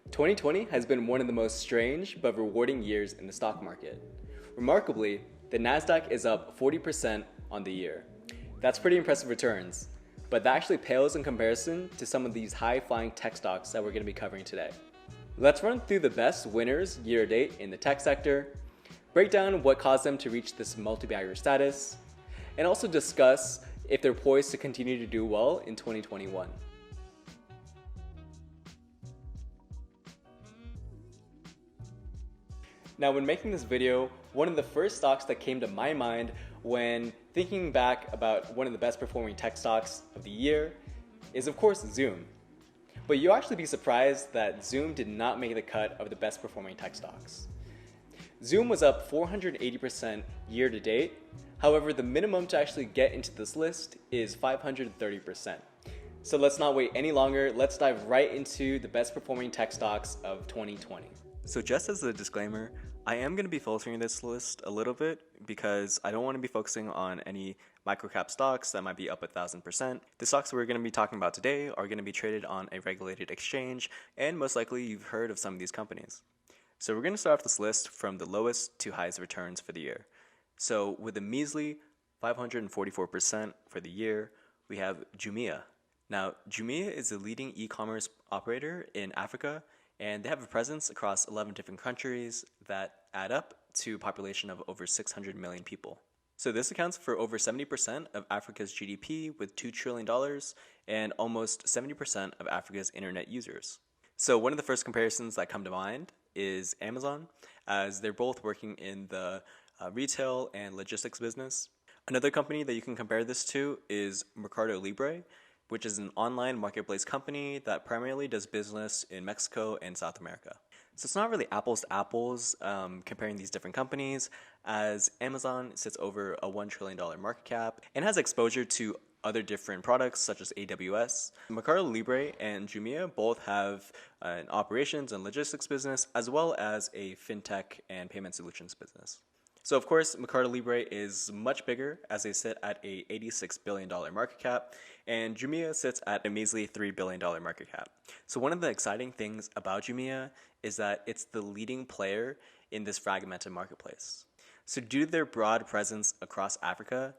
2020 has been one of the most strange but rewarding years in the stock market. Remarkably, the Nasdaq is up 40% on the year. That's pretty impressive returns, but that actually pales in comparison to some of these high-flying tech stocks that we're going to be covering today. Let's run through the best winners year to date in the tech sector, break down what caused them to reach this multi-bagger status, and also discuss if they're poised to continue to do well in 2021. Now, when making this video, one of the first stocks that came to my mind when thinking back about one of the best performing tech stocks of the year is, of course, Zoom. But you'll actually be surprised that Zoom did not make the cut of the best performing tech stocks. Zoom was up 480% year to date. However, the minimum to actually get into this list is 530%. So let's not wait any longer. Let's dive right into the best performing tech stocks of 2020. So just as a disclaimer, I am going to be filtering this list a little bit because I don't want to be focusing on any microcap stocks that might be up 1,000%. The stocks we're going to be talking about today are going to be traded on a regulated exchange, and most likely you've heard of some of these companies. So we're going to start off this list from the lowest to highest returns for the year. So with a measly 544% for the year, we have Jumia. Now, Jumia is a leading e-commerce operator in Africa, and they have a presence across 11 different countries that add up to a population of over 600 million people. So this accounts for over 70% of Africa's GDP with $2 trillion and almost 70% of Africa's internet users. So one of the first comparisons that come to mind is Amazon, as they're both working in the retail and logistics business. Another company that you can compare this to is Mercado Libre, which is an online marketplace company that primarily does business in Mexico and South America. So it's not really apples to apples comparing these different companies, as Amazon sits over a $1 trillion market cap and has exposure to other different products such as AWS. Mercado Libre and Jumia both have an operations and logistics business, as well as a fintech and payment solutions business. So of course, Mercado Libre is much bigger, as they sit at a $86 billion market cap, and Jumia sits at a measly $3 billion market cap. So one of the exciting things about Jumia is that it's the leading player in this fragmented marketplace. So due to their broad presence across Africa,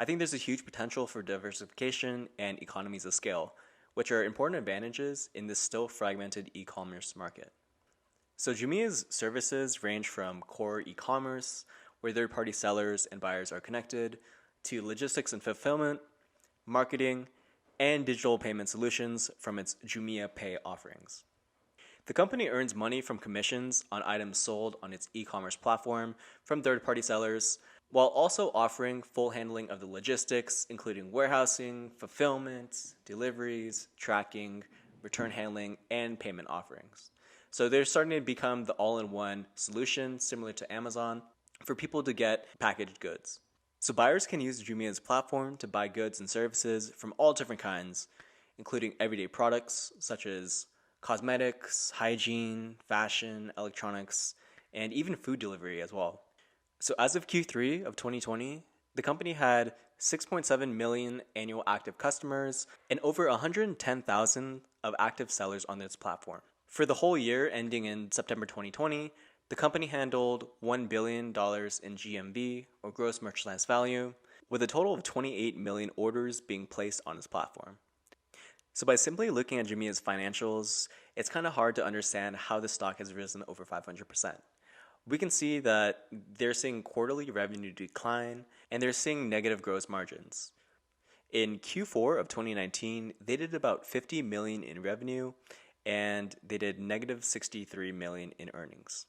I think there's a huge potential for diversification and economies of scale, which are important advantages in this still fragmented e-commerce market. So Jumia's services range from core e-commerce, where third-party sellers and buyers are connected, to logistics and fulfillment, marketing, and digital payment solutions from its Jumia Pay offerings. The company earns money from commissions on items sold on its e-commerce platform from third-party sellers, while also offering full handling of the logistics, including warehousing, fulfillment, deliveries, tracking, return handling, and payment offerings. So they're starting to become the all-in-one solution, similar to Amazon, for people to get packaged goods. So buyers can use Jumia's platform to buy goods and services from all different kinds, including everyday products such as cosmetics, hygiene, fashion, electronics, and even food delivery as well. So as of Q3 of 2020, the company had 6.7 million annual active customers and over 110,000 of active sellers on its platform. For the whole year ending in September 2020, the company handled $1 billion in GMV, or gross merchandise value, with a total of 28 million orders being placed on its platform. So by simply looking at Jumia's financials, it's kind of hard to understand how the stock has risen over 500%. We can see that they're seeing quarterly revenue decline, and they're seeing negative gross margins. In Q4 of 2019, they did about $50 million in revenue, and they did negative $63 million in earnings.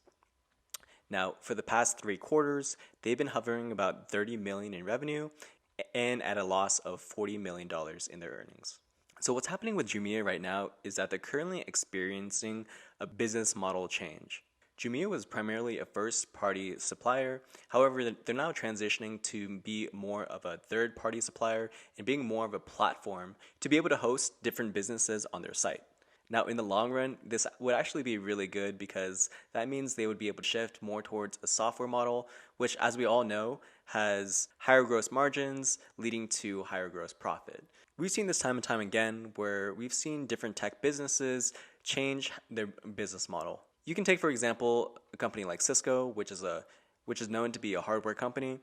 Now, for the past 3 quarters, they've been hovering about $30 million in revenue and at a loss of $40 million in their earnings. So what's happening with Jumia right now is that they're currently experiencing a business model change. Jumia was primarily a first-party supplier. However, they're now transitioning to be more of a third-party supplier and being more of a platform to be able to host different businesses on their site. Now, in the long run, this would actually be really good because that means they would be able to shift more towards a software model, which, as we all know, has higher gross margins, leading to higher gross profit. We've seen this time and time again where we've seen different tech businesses change their business model. You can take, for example, a company like Cisco, which is known to be a hardware company.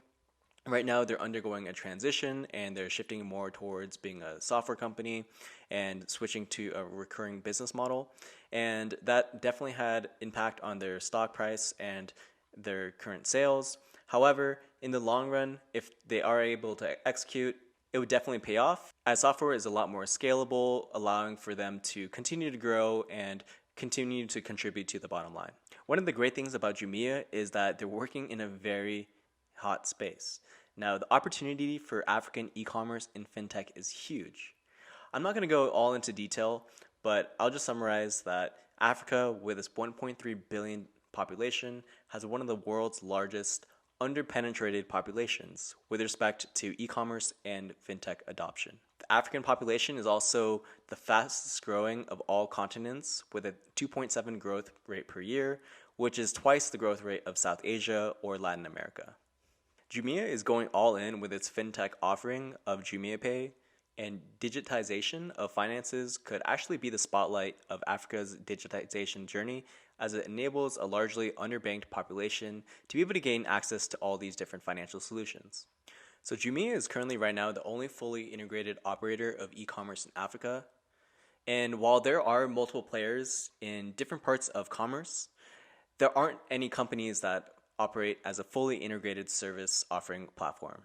Right now, they're undergoing a transition and they're shifting more towards being a software company and switching to a recurring business model. And that definitely had impact on their stock price and their current sales. However, in the long run, if they are able to execute, it would definitely pay off, as software is a lot more scalable, allowing for them to continue to grow and continue to contribute to the bottom line. One of the great things about Jumia is that they're working in a very hot space. Now, the opportunity for African e-commerce in fintech is huge. I'm not going to go all into detail, but I'll just summarize that Africa, with its 1.3 billion population, has one of the world's largest underpenetrated populations with respect to e-commerce and fintech adoption. The African population is also the fastest growing of all continents, with a 2.7 growth rate per year, which is twice the growth rate of South Asia or Latin America. Jumia is going all in with its fintech offering of Jumia Pay, and digitization of finances could actually be the spotlight of Africa's digitization journey, as it enables a largely underbanked population to be able to gain access to all these different financial solutions. So Jumia is currently right now the only fully integrated operator of e-commerce in Africa. And while there are multiple players in different parts of commerce, there aren't any companies that operate as a fully integrated service offering platform.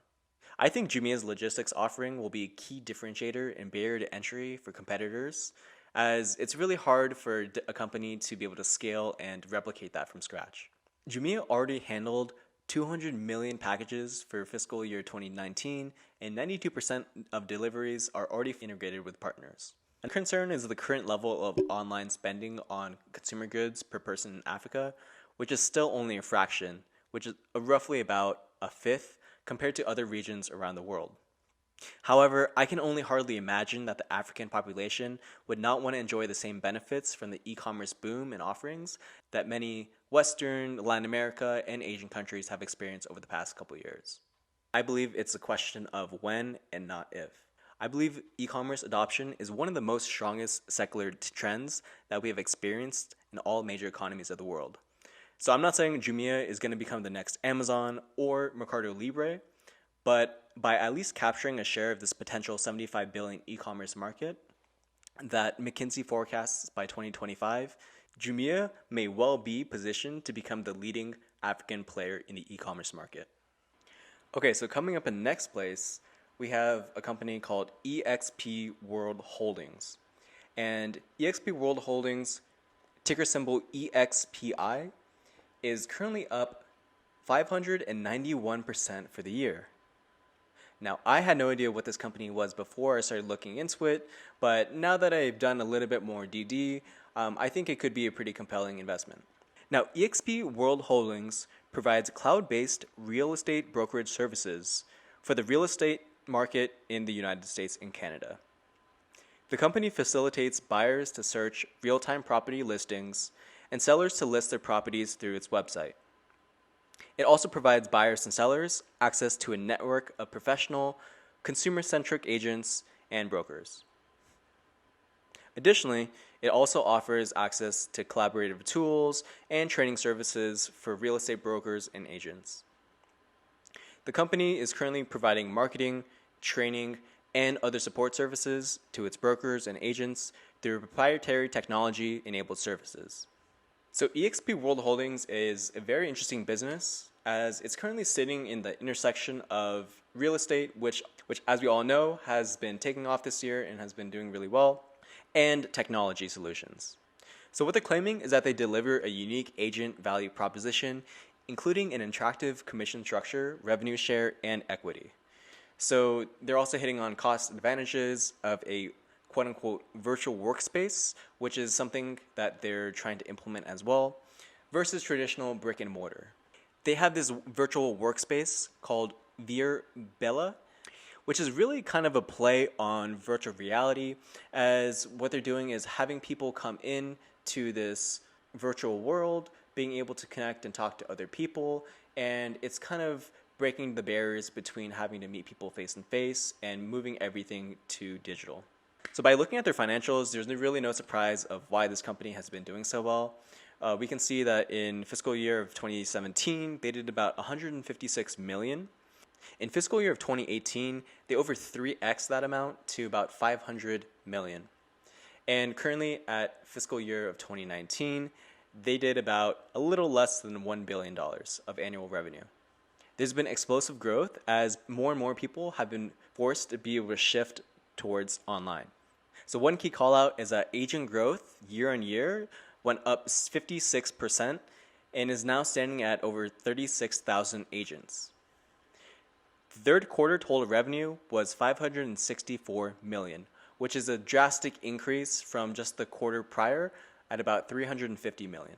I think Jumia's logistics offering will be a key differentiator and barrier to entry for competitors, as it's really hard for a company to be able to scale and replicate that from scratch. Jumia already handled 200 million packages for fiscal year 2019, and 92% of deliveries are already integrated with partners. A concern is the current level of online spending on consumer goods per person in Africa, which is still only a fraction, which is roughly about a fifth compared to other regions around the world. However, I can only hardly imagine that the African population would not want to enjoy the same benefits from the e-commerce boom and offerings that many Western, Latin America, and Asian countries have experienced over the past couple years. I believe it's a question of when and not if. I believe e-commerce adoption is one of the most strongest secular trends that we have experienced in all major economies of the world. So I'm not saying Jumia is going to become the next Amazon or Mercado Libre, but by at least capturing a share of this potential 75 billion e-commerce market that McKinsey forecasts by 2025, Jumia may well be positioned to become the leading African player in the e-commerce market. Okay, so coming up in next place, we have a company called EXP World Holdings. And EXP World Holdings, ticker symbol EXPI, is currently up 591% for the year. Now, I had no idea what this company was before I started looking into it, but now that I've done a little bit more DD, I think it could be a pretty compelling investment. Now, EXP World Holdings provides cloud-based real estate brokerage services for the real estate market in the United States and Canada. The company facilitates buyers to search real-time property listings and sellers to list their properties through its website. It also provides buyers and sellers access to a network of professional, consumer-centric agents and brokers. Additionally, it also offers access to collaborative tools and training services for real estate brokers and agents. The company is currently providing marketing, training, and other support services to its brokers and agents through proprietary technology-enabled services. So EXP World Holdings is a very interesting business, as it's currently sitting in the intersection of real estate, which as we all know has been taking off this year and has been doing really well, and technology solutions. So what they're claiming is that they deliver a unique agent value proposition, including an attractive commission structure, revenue share, and equity. So they're also hitting on cost advantages of a quote-unquote virtual workspace, which is something that they're trying to implement as well, versus traditional brick and mortar. They have this virtual workspace called VERI, which is really kind of a play on virtual reality, as what they're doing is having people come in to this virtual world, being able to connect and talk to other people, and it's kind of breaking the barriers between having to meet people face to face and moving everything to digital. So by looking at their financials, there's really no surprise of why this company has been doing so well. We can see that in fiscal year of 2017, they did about 156 million. In fiscal year of 2018, they over 3x that amount to about 500 million. And currently at fiscal year of 2019, they did about a little less than $1 billion of annual revenue. There's been explosive growth as more and more people have been forced to be able to shift towards online. So one key call out is that agent growth year on year went up 56% and is now standing at over 36,000 agents. The third quarter total revenue was 564 million, which is a drastic increase from just the quarter prior at about 350 million.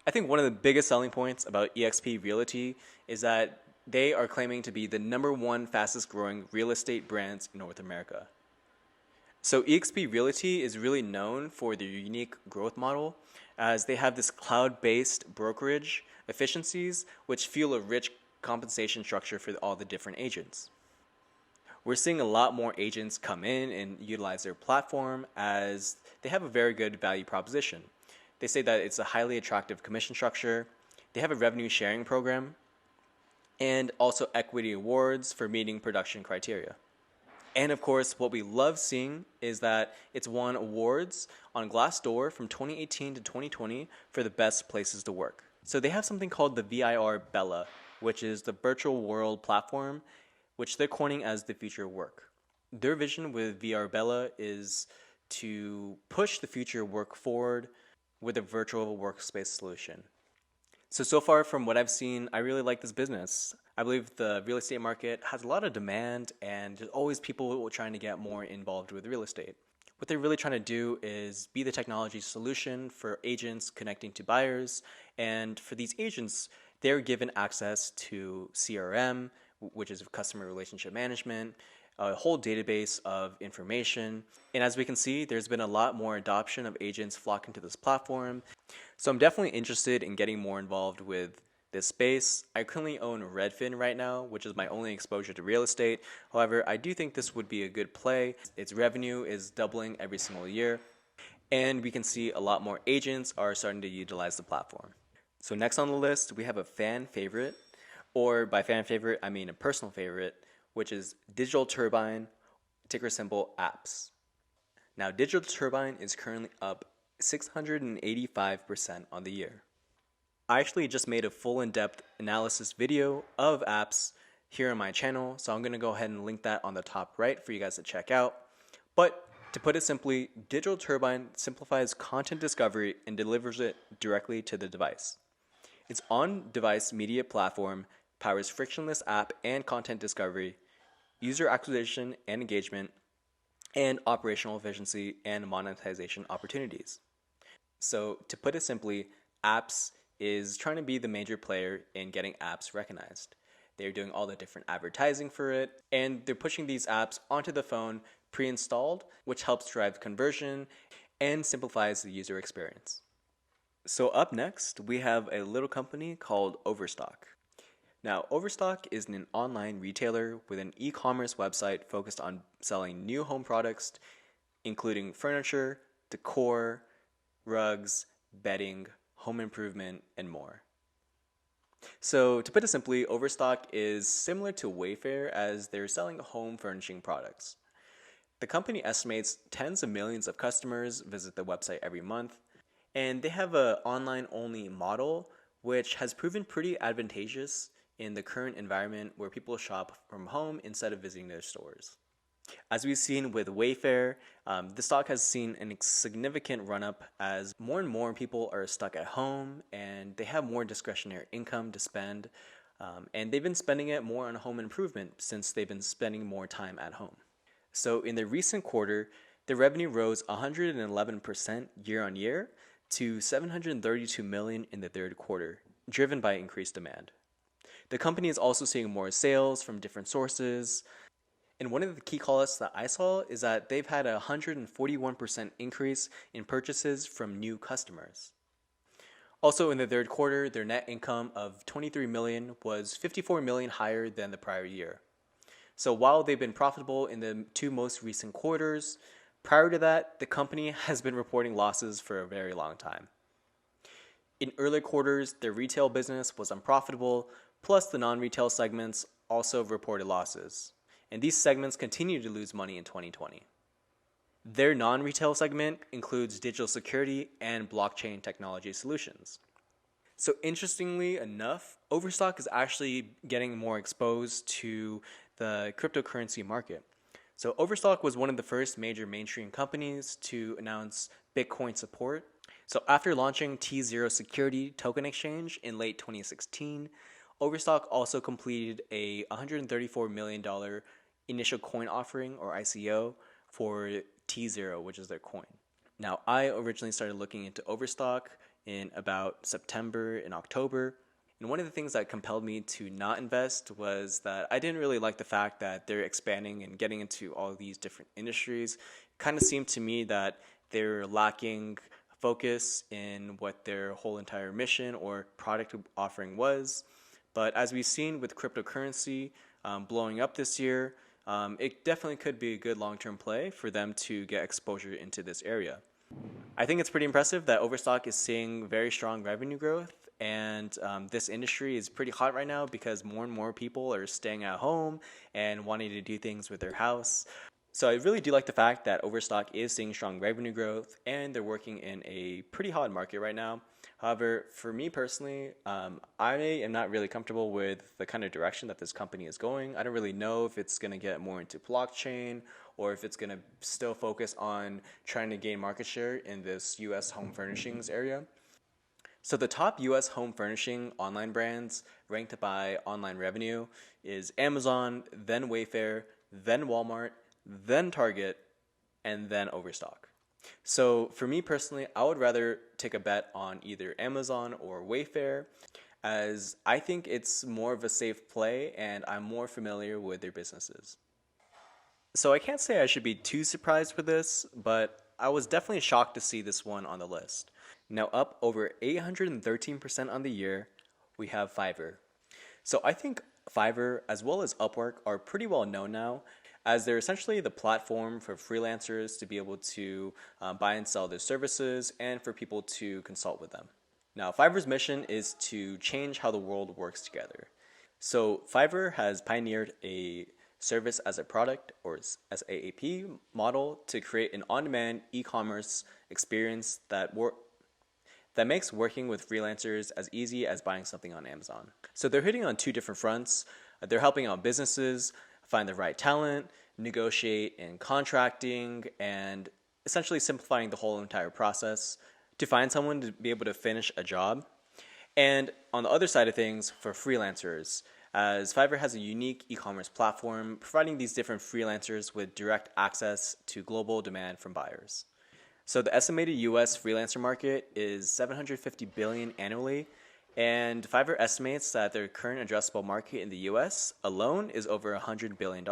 I think one of the biggest selling points about EXP Realty is that they are claiming to be the #1 fastest growing real estate brands in North America. So EXP Realty is really known for their unique growth model as they have this cloud-based brokerage efficiencies which fuel a rich compensation structure for all the different agents. We're seeing a lot more agents come in and utilize their platform as they have a very good value proposition. They say that it's a highly attractive commission structure, they have a revenue sharing program, and also equity awards for meeting production criteria. And of course, what we love seeing is that it's won awards on Glassdoor from 2018 to 2020 for the best places to work. So they have something called the VIR Bella, which is the virtual world platform, which they're coining as the future of work. Their vision with VR Bella is to push the future of work forward with a virtual workspace solution. So far from what I've seen, I really like this business. I believe the real estate market has a lot of demand and there's always people trying to get more involved with real estate. What they're really trying to do is be the technology solution for agents connecting to buyers, and for these agents, they're given access to CRM, which is customer relationship management, a whole database of information. And as we can see, there's been a lot more adoption of agents flocking to this platform. So I'm definitely interested in getting more involved with this space. I currently own Redfin right now, which is my only exposure to real estate. However, I do think this would be a good play. Its revenue is doubling every single year, and we can see a lot more agents are starting to utilize the platform. So next on the list, we have a fan favorite, or by fan favorite, I mean a personal favorite, which is Digital Turbine, ticker symbol APPS. Now, Digital Turbine is currently up 685% on the year. I actually just made a full in-depth analysis video of APPS here on my channel, so I'm going to go ahead and link that on the top right for you guys to check out. But to put it simply, Digital Turbine simplifies content discovery and delivers it directly to the device. Its on-device media platform powers frictionless app and content discovery, user acquisition and engagement, and operational efficiency and monetization opportunities. So to put it simply, APPS is trying to be the major player in getting apps recognized. They're doing all the different advertising for it, and they're pushing these apps onto the phone pre-installed, which helps drive conversion and simplifies the user experience. So up next, we have a little company called Overstock. Now, Overstock is an online retailer with an e-commerce website focused on selling new home products, including furniture, decor, rugs, bedding, home improvement, and more. So to put it simply, Overstock is similar to Wayfair as they're selling home furnishing products. The company estimates tens of millions of customers visit the website every month, and they have an online-only model which has proven pretty advantageous in the current environment where people shop from home instead of visiting their stores. As we've seen with Wayfair, the stock has seen a significant run-up as more and more people are stuck at home and they have more discretionary income to spend, and they've been spending it more on home improvement since they've been spending more time at home. So in the recent quarter, the revenue rose 111% year on year to $732 million in the third quarter, driven by increased demand. The company is also seeing more sales from different sources. And one of the key callouts that I saw is that they've had a 141% increase in purchases from new customers. Also in the third quarter, their net income of $23 million was $54 million higher than the prior year. So while they've been profitable in the two most recent quarters, prior to that, the company has been reporting losses for a very long time. In earlier quarters, their retail business was unprofitable, plus the non-retail segments also reported losses. And these segments continue to lose money in 2020. Their non-retail segment includes digital security and blockchain technology solutions. So interestingly enough, Overstock is actually getting more exposed to the cryptocurrency market. So Overstock was one of the first major mainstream companies to announce Bitcoin support. So after launching T0 Security Token Exchange in late 2016, Overstock also completed a $134 million initial coin offering, or ICO, for T0, which is their coin. Now, I originally started looking into Overstock in about September and October. And one of the things that compelled me to not invest was that I didn't really like the fact that they're expanding and getting into all these different industries. It kind of seemed to me that they're lacking focus in what their whole entire mission or product offering was. But as we've seen with cryptocurrency blowing up this year, it definitely could be a good long-term play for them to get exposure into this area. I think it's pretty impressive that Overstock is seeing very strong revenue growth, and this industry is pretty hot right now because more and more people are staying at home and wanting to do things with their house. So I really do like the fact that Overstock is seeing strong revenue growth and they're working in a pretty hot market right now. However, for me personally, I am not really comfortable with the kind of direction that this company is going. I don't really know if it's going to get more into blockchain or if it's going to still focus on trying to gain market share in this US home furnishings area. So the top US home furnishing online brands ranked by online revenue is Amazon, then Wayfair, then Walmart, then Target, and then Overstock. So for me personally, I would rather take a bet on either Amazon or Wayfair, as I think it's more of a safe play and I'm more familiar with their businesses. So I can't say I should be too surprised with this, but I was definitely shocked to see this one on the list. Now up over 813% on the year, we have Fiverr. So I think Fiverr as well as Upwork are pretty well known now, as they're essentially the platform for freelancers to be able to buy and sell their services and for people to consult with them. Now, Fiverr's mission is to change how the world works together. So Fiverr has pioneered a service as a product, or as AAP model, to create an on-demand e-commerce experience that makes working with freelancers as easy as buying something on Amazon. So they're hitting on two different fronts. They're helping out businesses find the right talent, negotiate in contracting, and essentially simplifying the whole entire process to find someone to be able to finish a job. And on the other side of things, for freelancers, as Fiverr has a unique e-commerce platform providing these different freelancers with direct access to global demand from buyers. So the estimated US freelancer market is $750 billion annually, and Fiverr estimates that their current addressable market in the US alone is over $100 billion.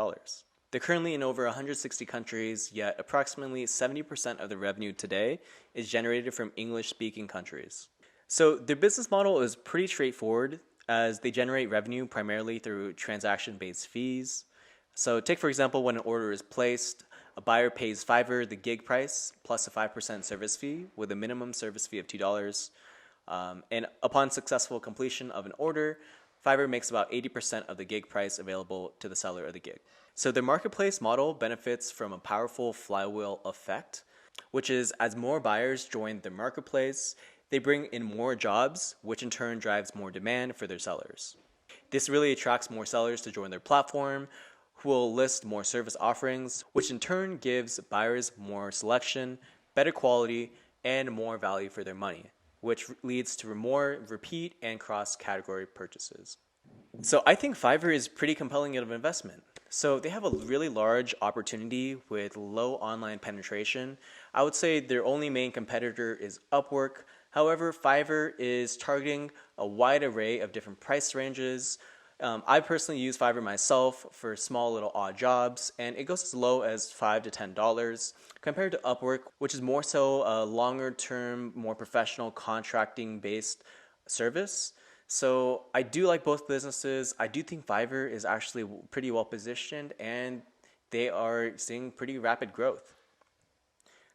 They're currently in over 160 countries, yet approximately 70% of the revenue today is generated from English-speaking countries. So their business model is pretty straightforward, as they generate revenue primarily through transaction-based fees. So take, for example, when an order is placed, a buyer pays Fiverr the gig price plus a 5% service fee with a minimum service fee of $2. And upon successful completion of an order, Fiverr makes about 80% of the gig price available to the seller of the gig. So the marketplace model benefits from a powerful flywheel effect, which is as more buyers join the marketplace, they bring in more jobs, which in turn drives more demand for their sellers. This really attracts more sellers to join their platform, who will list more service offerings, which in turn gives buyers more selection, better quality, and more value for their money, which leads to more repeat and cross-category purchases. So I think Fiverr is pretty compelling of an investment. So they have a really large opportunity with low online penetration. I would say their only main competitor is Upwork. However, Fiverr is targeting a wide array of different price ranges. I personally use Fiverr myself for small little odd jobs, and it goes as low as $5 to $10 compared to Upwork, which is more so a longer term, more professional contracting based service. So I do like both businesses. I do think Fiverr is actually pretty well positioned and they are seeing pretty rapid growth.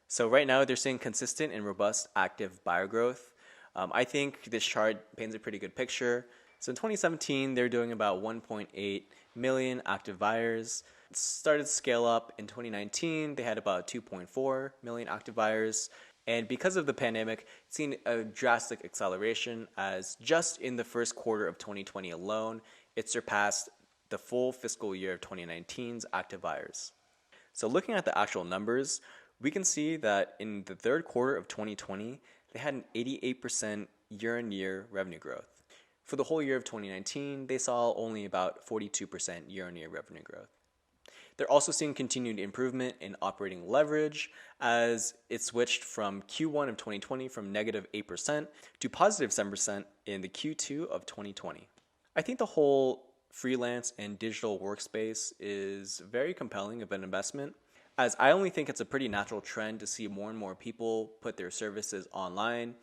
So right now they're seeing consistent and robust active buyer growth. I think this chart paints a pretty good picture. So in 2017, they're doing about 1.8 million active buyers. It started to scale up in 2019. They had about 2.4 million active buyers. And because of the pandemic, it's seen a drastic acceleration as just in the first quarter of 2020 alone, it surpassed the full fiscal year of 2019's active buyers. So looking at the actual numbers, we can see that in the third quarter of 2020, they had an 88% year-on-year revenue growth. For the whole year of 2019, they saw only about 42% year-on-year revenue growth. They're also seeing continued improvement in operating leverage as it switched from Q1 of 2020 from negative 8% to positive 7% in the Q2 of 2020. I think the whole freelance and digital workspace is very compelling of an investment, as I only think it's a pretty natural trend to see more and more people put their services online.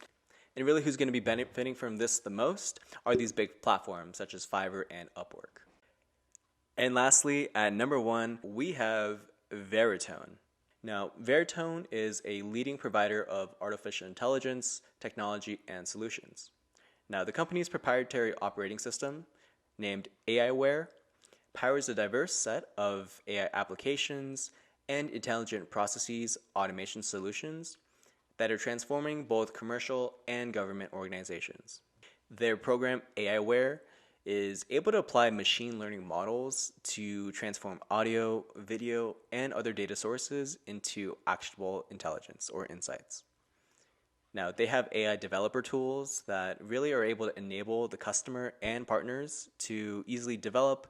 And really who's going to be benefiting from this the most are these big platforms such as Fiverr and Upwork. And lastly, at number 1, we have Veritone. Now, Veritone is a leading provider of artificial intelligence, technology, and solutions. Now, the company's proprietary operating system, named AIware, powers a diverse set of AI applications and intelligent processes automation solutions that are transforming both commercial and government organizations. Their program, AIware, is able to apply machine learning models to transform audio, video, and other data sources into actionable intelligence or insights. Now, they have AI developer tools that really are able to enable the customer and partners to easily develop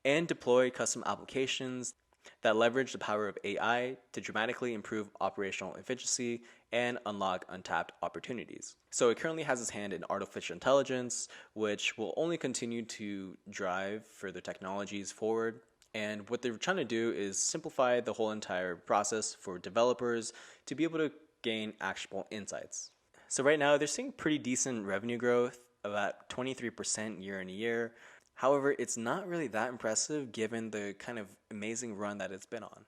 and deploy custom applications that leverage the power of AI to dramatically improve operational efficiency and unlock untapped opportunities. So it currently has its hand in artificial intelligence, which will only continue to drive further technologies forward. And what they're trying to do is simplify the whole entire process for developers to be able to gain actionable insights. So right now they're seeing pretty decent revenue growth, about 23% year on year. However, it's not really that impressive given the kind of amazing run that it's been on.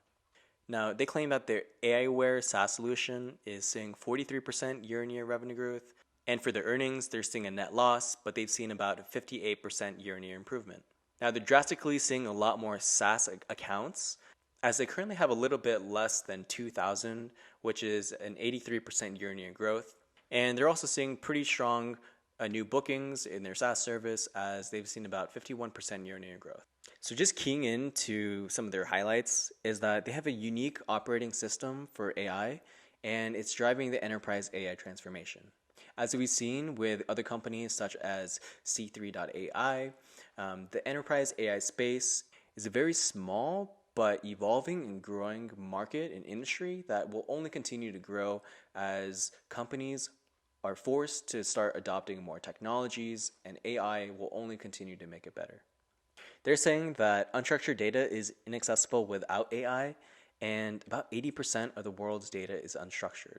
Now, they claim that their AIware SaaS solution is seeing 43% year-on-year revenue growth, and for their earnings, they're seeing a net loss, but they've seen about a 58% year-on-year improvement. Now, they're drastically seeing a lot more SaaS accounts, as they currently have a little bit less than 2,000, which is an 83% year-on-year growth, and they're also seeing pretty strong new bookings in their SaaS service, as they've seen about 51% year-on-year growth. So just keying into some of their highlights is that they have a unique operating system for AI, and it's driving the enterprise AI transformation. As we've seen with other companies such as C3.ai, the enterprise AI space is a very small but evolving and growing market and industry that will only continue to grow as companies are forced to start adopting more technologies, and AI will only continue to make it better. They're saying that unstructured data is inaccessible without AI, and about 80% of the world's data is unstructured.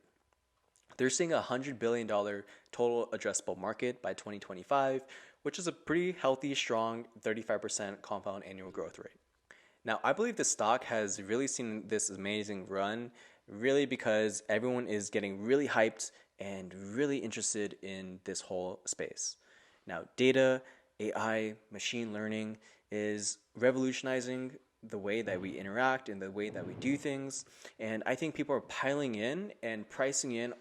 They're seeing a $100 billion total addressable market by 2025, which is a pretty healthy, strong 35% compound annual growth rate. Now, I believe the stock has really seen this amazing run, really because everyone is getting really hyped and really interested in this whole space. Now, data, AI, machine learning is revolutionizing the way that we interact and the way that we do things. And I think people are piling in and pricing in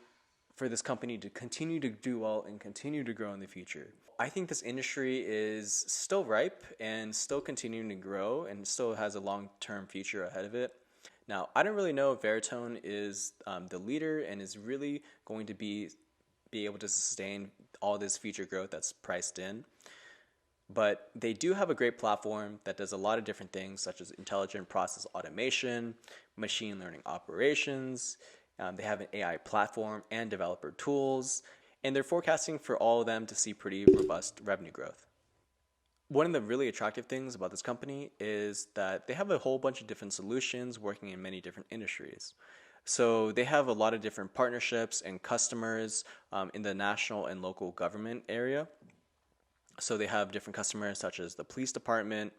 for this company to continue to do well and continue to grow in the future. I think this industry is still ripe and still continuing to grow and still has a long-term future ahead of it. Now, I don't really know if Veritone is the leader and is really going to be able to sustain all this future growth that's priced in. But they do have a great platform that does a lot of different things, such as intelligent process automation, machine learning operations. They have an AI platform and developer tools, and they're forecasting for all of them to see pretty robust revenue growth. One of the really attractive things about this company is that they have a whole bunch of different solutions working in many different industries. So they have a lot of different partnerships and customers in the national and local government area. So they have different customers such as the police department,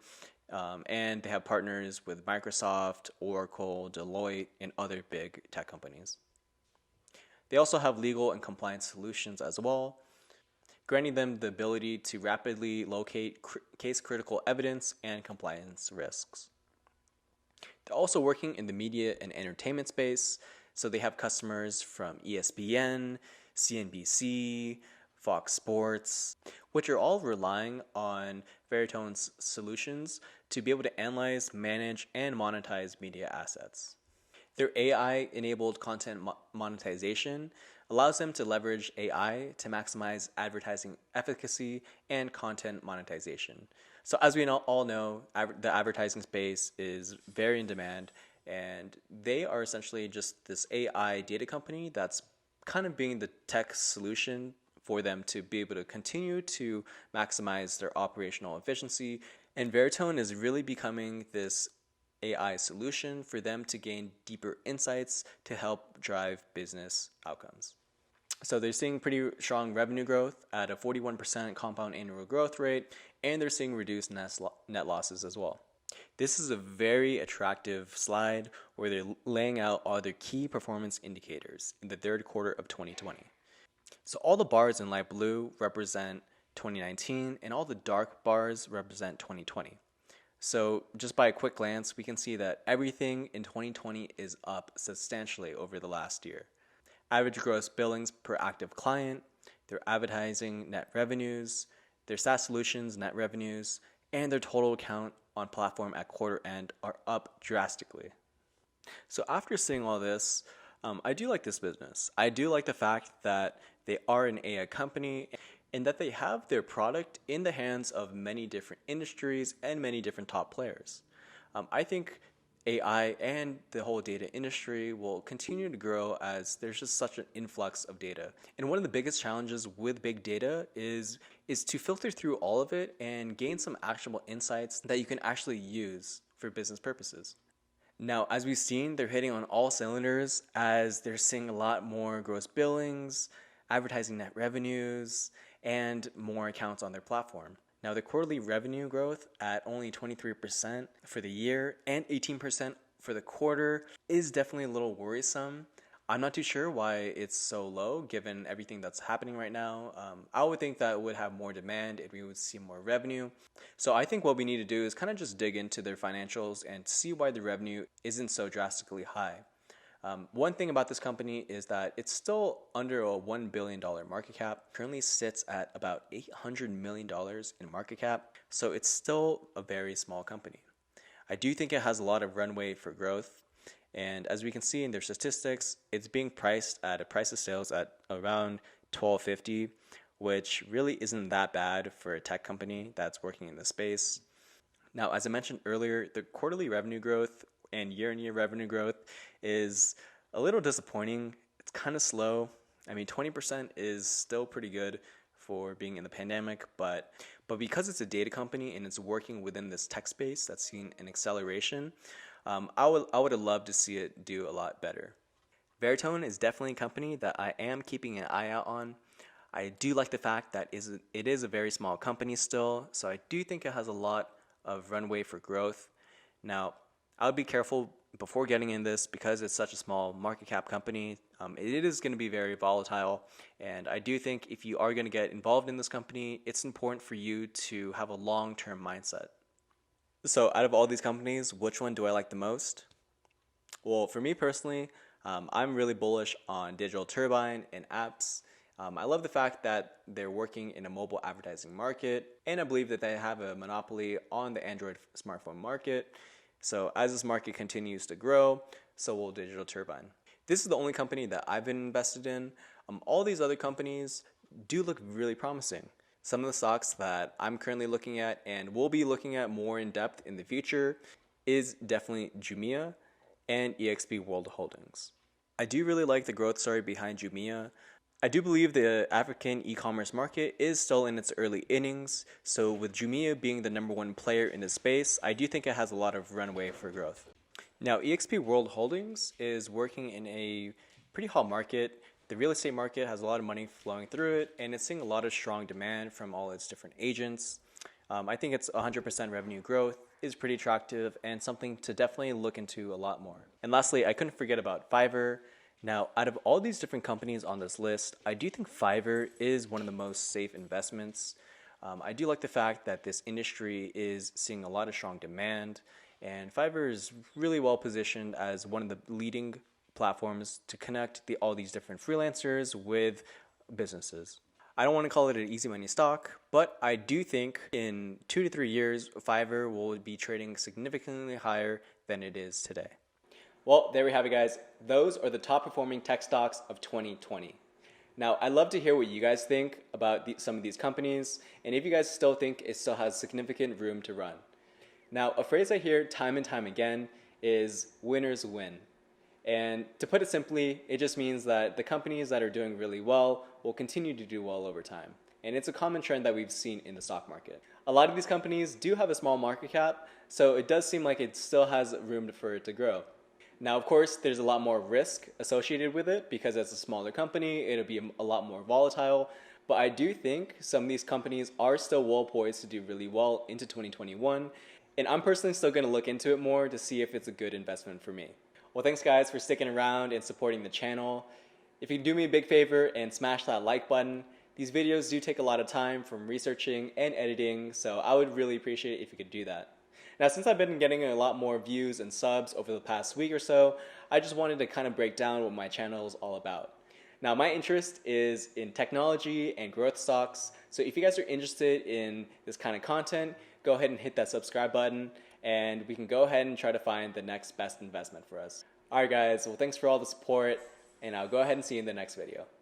and they have partners with Microsoft, Oracle, Deloitte, and other big tech companies. They also have legal and compliance solutions as well, granting them the ability to rapidly locate case-critical evidence and compliance risks. They're also working in the media and entertainment space, so they have customers from ESPN, CNBC, Fox Sports, which are all relying on Veritone's solutions to be able to analyze, manage, and monetize media assets. Their AI-enabled content monetization allows them to leverage AI to maximize advertising efficacy and content monetization. So as we all know, the advertising space is very in demand, and they are essentially just this AI data company that's kind of being the tech solution for them to be able to continue to maximize their operational efficiency. And Veritone is really becoming this AI solution for them to gain deeper insights to help drive business outcomes. So they're seeing pretty strong revenue growth at a 41% compound annual growth rate, and they're seeing reduced net losses as well. This is a very attractive slide where they're laying out all their key performance indicators in the third quarter of 2020. So all the bars in light blue represent 2019, and all the dark bars represent 2020. So just by a quick glance, we can see that everything in 2020 is up substantially over the last year. Average gross billings per active client, their advertising net revenues, their SaaS solutions net revenues, and their total account on platform at quarter end are up drastically. So after seeing all this, I do like this business. I do like the fact that they are an AI company and that they have their product in the hands of many different industries and many different top players. I think AI and the whole data industry will continue to grow as there's just such an influx of data. And one of the biggest challenges with big data is to filter through all of it and gain some actionable insights that you can actually use for business purposes. Now, as we've seen, they're hitting on all cylinders as they're seeing a lot more gross billings, advertising net revenues, and more accounts on their platform. Now, the quarterly revenue growth at only 23% for the year and 18% for the quarter is definitely a little worrisome. I'm not too sure why it's so low given everything that's happening right now. I would think that it would have more demand if we would see more revenue. So I think what we need to do is kind of just dig into their financials and see why the revenue isn't so drastically high. One thing about this company is that it's still under a $1 billion market cap. Currently sits at about $800 million in market cap. So it's still a very small company. I do think it has a lot of runway for growth. And as we can see in their statistics, it's being priced at a price of sales at around $12.50, which really isn't that bad for a tech company that's working in the space. Now, as I mentioned earlier, the quarterly revenue growth and year-on-year revenue growth is a little disappointing. It's kind of slow. I mean, 20% is still pretty good for being in the pandemic, but because it's a data company and it's working within this tech space that's seen an acceleration, I would have loved to see it do a lot better. Veritone is definitely a company that I am keeping an eye out on. I do like the fact that it is a very small company still, so I do think it has a lot of runway for growth. Now, I would be careful before getting in this because it's such a small market cap company. It is going to be very volatile, and I do think if you are going to get involved in this company, it's important for you to have a long-term mindset. So out of all these companies, which one do I like the most? Well, for me personally, I'm really bullish on Digital Turbine and apps. I love the fact that they're working in a mobile advertising market, and I believe that they have a monopoly on the Android smartphone market. So as this market continues to grow, so will Digital Turbine. This is the only company that I've been invested in. All these other companies do look really promising. Some of the stocks that I'm currently looking at and will be looking at more in depth in the future is definitely Jumia and EXPI World Holdings. I do really like the growth story behind Jumia. I do believe the African e-commerce market is still in its early innings, so with Jumia being the #1 player in the space, I do think it has a lot of runway for growth. Now, EXP World Holdings is working in a pretty hot market. The real estate market has a lot of money flowing through it, and it's seeing a lot of strong demand from all its different agents. I think it's 100% revenue growth is pretty attractive and something to definitely look into a lot more. And lastly, I couldn't forget about Fiverr. Now, out of all these different companies on this list, I do think Fiverr is one of the most safe investments. I do like the fact that this industry is seeing a lot of strong demand, and Fiverr is really well positioned as one of the leading platforms to connect all these different freelancers with businesses. I don't want to call it an easy money stock, but I do think in 2 to 3 years, Fiverr will be trading significantly higher than it is today. Well, there we have it, guys. Those are the top performing tech stocks of 2020. Now, I'd love to hear what you guys think about some of these companies, and if you guys still think it still has significant room to run. Now, a phrase I hear time and time again is winners win. And to put it simply, it just means that the companies that are doing really well will continue to do well over time. And it's a common trend that we've seen in the stock market. A lot of these companies do have a small market cap, so it does seem like it still has room for it to grow. Now, of course, there's a lot more risk associated with it because as a smaller company, it'll be a lot more volatile. But I do think some of these companies are still well poised to do really well into 2021. And I'm personally still going to look into it more to see if it's a good investment for me. Well, thanks guys for sticking around and supporting the channel. If you can do me a big favor and smash that like button, these videos do take a lot of time from researching and editing, so I would really appreciate it if you could do that. Now, since I've been getting a lot more views and subs over the past week or so, I just wanted to kind of break down what my channel is all about. Now, my interest is in technology and growth stocks, so if you guys are interested in this kind of content, go ahead and hit that subscribe button, and we can go ahead and try to find the next best investment for us. Alright guys, well thanks for all the support, and I'll go ahead and see you in the next video.